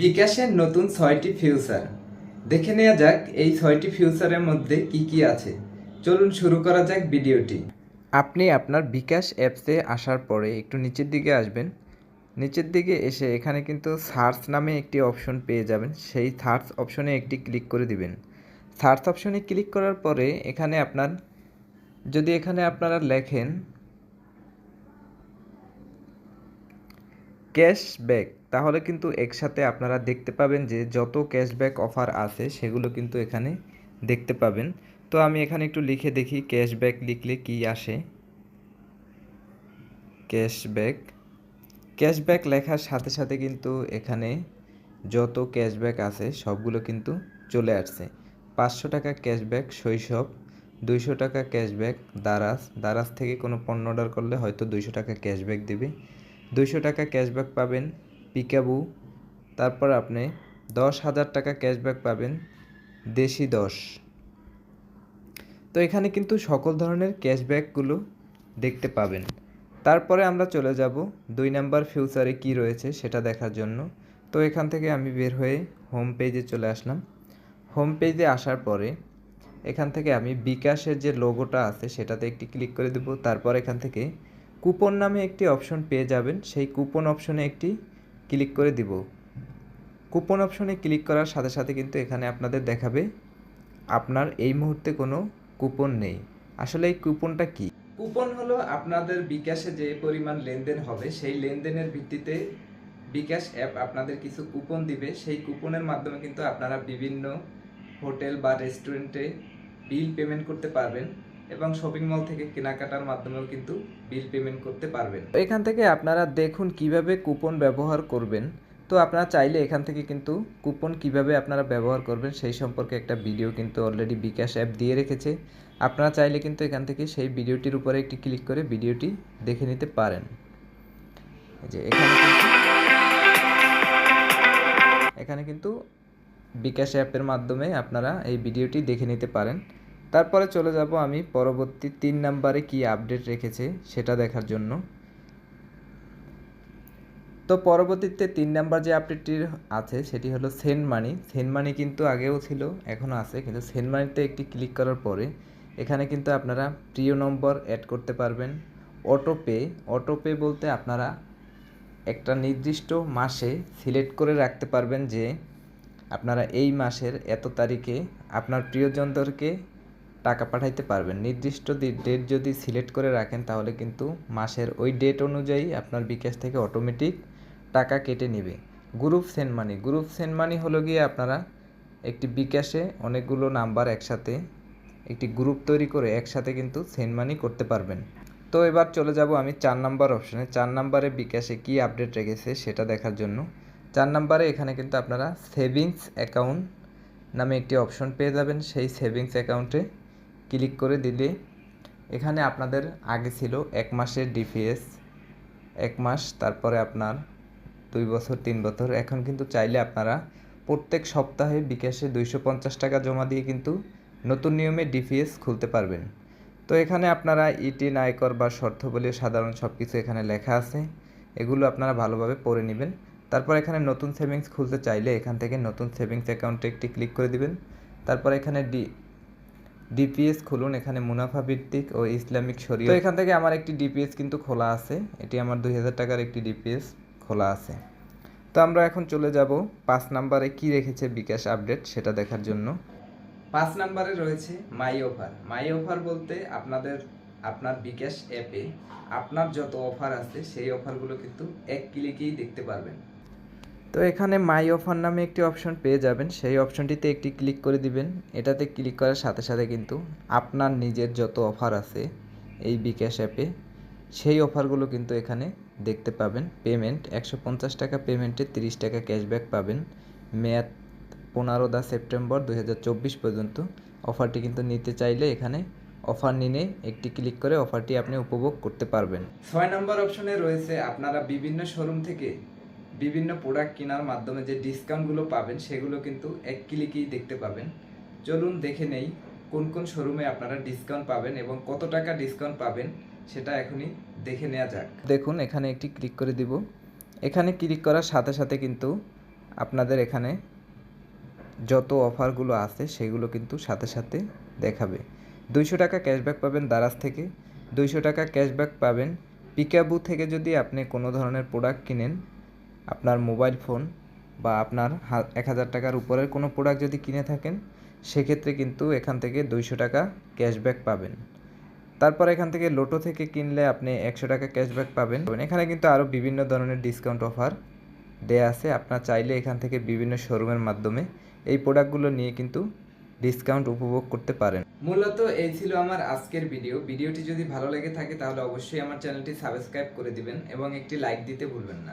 বিকাশের নতুন 6টি ফিউচার দেখে নেওয়া যাক এই 6টি ফিউচারের মধ্যে কি কি আছে। চলুন শুরু করা যাক ভিডিওটি। আপনি আপনার বিকাশ অ্যাপসে আসার পরে একটু নিচের দিকে আসবেন। নিচের দিকে এসে এখানে কিন্তু সার্চ নামে একটি অপশন পেয়ে যাবেন। সেই সার্চ অপশনে একটি ক্লিক করে দিবেন। সার্চ অপশনে ক্লিক করার পরে এখানে আপনারা লেখেন ক্যাশব্যাক, তাহলে কিন্তু একসাথে আপনারা দেখতে পাবেন যে যত ক্যাশব্যাক অফার আছে সেগুলো কিন্তু এখানে দেখতে পাবেন। তো আমি এখানে একটু লিখে দেখি ক্যাশব্যাক লিখলে কি আসে। ক্যাশব্যাক ক্যাশব্যাক লেখার সাথে সাথে কিন্তু এখানে যত ক্যাশব্যাক আছে সবগুলো কিন্তু চলে আসছে। 500 টাকা ক্যাশব্যাক শৈশব, 200 টাকা ক্যাশব্যাক দারাজ থেকে কোনো পণ্য অর্ডার করলে হয়তো 200 টাকা ক্যাশব্যাক দেবে। 200 টাকা ক্যাশব্যাক পাবেন পিকাবু। তারপর আপনি 10,000 টাকা ক্যাশব্যাক পাবেন দেশি 10। তো এখানে কিন্তু সকল ধরনের ক্যাশব্যাকগুলো দেখতে পাবেন। তারপরে আমরা চলে যাব 2 নাম্বার ফিউচারে কি রয়েছে সেটা দেখার জন্য। তো এখান থেকে আমি বের হয়ে হোম পেজে চলে আসলাম। হোম পেজে আসার পরে এখান থেকে আমি বিকাশের যে লোগোটা আছে সেটাতে একটি ক্লিক করে দেব। তারপর এখান থেকে কুপন নামে একটি অপশন পেয়ে যাবেন, সেই কুপন অপশনে একটি ক্লিক করে দিব। কুপন অপশনে ক্লিক করার সাথে সাথে কিন্তু এখানে আপনাদের দেখাবে আপনার এই মুহূর্তে কোনো কুপন নেই। আসলে এই কুপনটা কি? কুপন হলো আপনাদের বিকাশে যে পরিমাণ লেনদেন হবে সেই লেনদেনের ভিত্তিতে বিকাশ অ্যাপ আপনাদের কিছু কুপন দিবে। সেই কুপনের মাধ্যমে কিন্তু আপনারা বিভিন্ন হোটেল বা রেস্টুরেন্টে বিল পেমেন্ট করতে পারবেন এবং শপিং মল থেকে কেনাকাটার মাধ্যমেও কিন্তু বিল পেমেন্ট করতে পারবেন। এখান থেকে আপনারা দেখুন কিভাবে কুপন ব্যবহার করবেন। তো আপনারা চাইলে এখান থেকে কিন্তু কুপন কিভাবে আপনারা ব্যবহার করবেন সেই সম্পর্কে একটা ভিডিও কিন্তু অলরেডি বিকাশ অ্যাপ দিয়ে রেখেছে। আপনারা চাইলে কিন্তু এখান থেকে সেই ভিডিওটির উপরে একটি ক্লিক করে ভিডিওটি দেখে নিতে পারেন। যে এখানে কিন্তু বিকাশ অ্যাপের মাধ্যমে আপনারা এই ভিডিওটি দেখে নিতে পারেন। তারপরে চলে যাব আমি পরবর্তী 3 নাম্বারে কি আপডেট রেখেছে সেটা দেখার জন্য। তো পরবর্তীতে 3 নাম্বার যে আপডেটটি আছে সেটি হলো সেন্ড মানি। সেন্ড মানি কিন্তু আগেও ছিল, এখনও আছে, কিন্তু সেন্ড মানিতে একটি ক্লিক করার পরে এখানে কিন্তু আপনারা প্রিয় নম্বর অ্যাড করতে পারবেন। অটোপে বলতে আপনারা একটা নির্দিষ্ট মাসে সিলেক্ট করে রাখতে পারবেন যে আপনারা এই মাসের এত তারিখে আপনার প্রিয়জনদেরকে টাকা পাঠাইতে পারবেন। নির্দিষ্ট ডেট যদি সিলেক্ট করে রাখেন তাহলে কিন্তু মাসের ওই ডেট অনুযায়ী আপনার বিকাশ থেকে অটোমেটিক টাকা কেটে নেবে। গ্রুপ সেন্ড মানি হলো গিয়ে আপনারা একটি বিকাশে অনেকগুলো নাম্বার একসাথে একটি গ্রুপ তৈরি করে একসাথে কিন্তু সেন্ড মানি করতে পারবেন। তো এবার চলে যাব আমি 4 নাম্বার অপশনে। 4 নাম্বারে বিকাশে কি আপডেট রেখেছে সেটা দেখার জন্য। 4 নাম্বারে এখানে কিন্তু আপনারা সেভিংস অ্যাকাউন্ট নামে একটি অপশন পেয়ে যাবেন। সেই সেভিংস অ্যাকাউন্টে ক্লিক করে দিলে এখানে আপনাদের আগে ছিল 1 মাসের ডিপিএস, 1 মাস, তারপরে আপনার 2 বছর 3 বছর। এখন কিন্তু চাইলে আপনারা প্রত্যেক সপ্তাহে বিকাশে 250 টাকা জমা দিয়ে কিন্তু নতুন নিয়মে ডিপিএস খুলতে পারবেন। তো এখানে আপনারা ইটিন আয়কর বা শর্তাবলী সাধারণ সব কিছু এখানে লেখা আছে, এগুলো আপনারা ভালোভাবে পড়ে নেবেন। তারপর এখানে নতুন সেভিংস খুলতে চাইলে এখান থেকে নতুন সেভিংস অ্যাকাউন্টে একটি ক্লিক করে দিবেন। তারপর এখানে ডিপিএস খুলুন, এখানে মুনাফা ভিত্তিক ও ইসলামিক শরীয়ত। তো এখান থেকে আমার একটি ডিপিএস কিন্তু খোলা আছে, এটি আমার 2000 টাকার একটি ডিপিএস খোলা আছে। তো আমরা এখন চলে যাব 5 নাম্বারে কি রেখেছে বিকাশ আপডেট সেটা দেখার জন্য। 5 নাম্বারে রয়েছে মাই অফার বলতে আপনার বিকাশ অ্যাপে আপনার যত অফার আছে সেই অফারগুলো কিন্তু এক ক্লিকেই দেখতে পারবেন। তো এখানে মাই অফার নামে একটি অপশন পেয়ে যাবেন, সেই অপশনটিতে একটি ক্লিক করে দিবেন। এটাতে ক্লিক করার সাথে সাথে কিন্তু আপনার নিজের যত অফার আছে এই বিকাশ অ্যাপে সেই অফারগুলো কিন্তু এখানে দেখতে পাবেন। পেমেন্ট 150 টাকা পেমেন্টে 30 টাকা ক্যাশব্যাক পাবেন। মেয়াদ 15 সেপ্টেম্বর 2024 পর্যন্ত। অফারটি কিন্তু নিতে চাইলে এখানে অফার নিয়ে একটি ক্লিক করে অফারটি আপনি উপভোগ করতে পারবেন। 6 নম্বর অপশনে রয়েছে আপনারা বিভিন্ন শোরুম থেকে বিভিন্ন প্রোডাক্ট কেনার মাধ্যমে যে ডিসকাউন্টগুলো পাবেন সেগুলো কিন্তু এক ক্লিকেই দেখতে পাবেন। চলুন দেখে নেই কোন কোন শোরুমে আপনারা ডিসকাউন্ট পাবেন এবং কত টাকা ডিসকাউন্ট পাবেন সেটা এখনই দেখে নেওয়া যাক। দেখুন এখানে একটি ক্লিক করে দিব। এখানে ক্লিক করার সাথে সাথে কিন্তু আপনাদের এখানে যত অফারগুলো আছে সেগুলো কিন্তু সাথে সাথে দেখাবে। 200 টাকা ক্যাশব্যাক পাবেন দারাজ থেকে, 200 টাকা ক্যাশব্যাক পাবেন পিকাবু থেকে। যদি আপনি কোনো ধরনের প্রোডাক্ট কিনেন, আপনার মোবাইল ফোন বা আপনার 1000 টাকার উপরের কোনো প্রোডাক্ট যদি কিনে থাকেন, সেক্ষেত্রে কিন্তু এখান থেকে 200 টাকা ক্যাশব্যাক পাবেন। তারপর এখান থেকে লোটো থেকে কিনলে আপনি 100 টাকা ক্যাশব্যাক পাবেন। এখানে কিন্তু আরও বিভিন্ন ধরনের ডিসকাউন্ট অফার দেয়া আছে। আপনার চাইলে এখান থেকে বিভিন্ন শোরুমের মাধ্যমে এই প্রোডাক্টগুলো নিয়ে কিন্তু ডিসকাউন্ট উপভোগ করতে পারেন। মূলত এই ছিল আমার আজকের ভিডিওটি যদি ভালো লেগে থাকে তাহলে অবশ্যই আমার চ্যানেলটি সাবস্ক্রাইব করে দিবেন এবং একটি লাইক দিতে ভুলবেন না।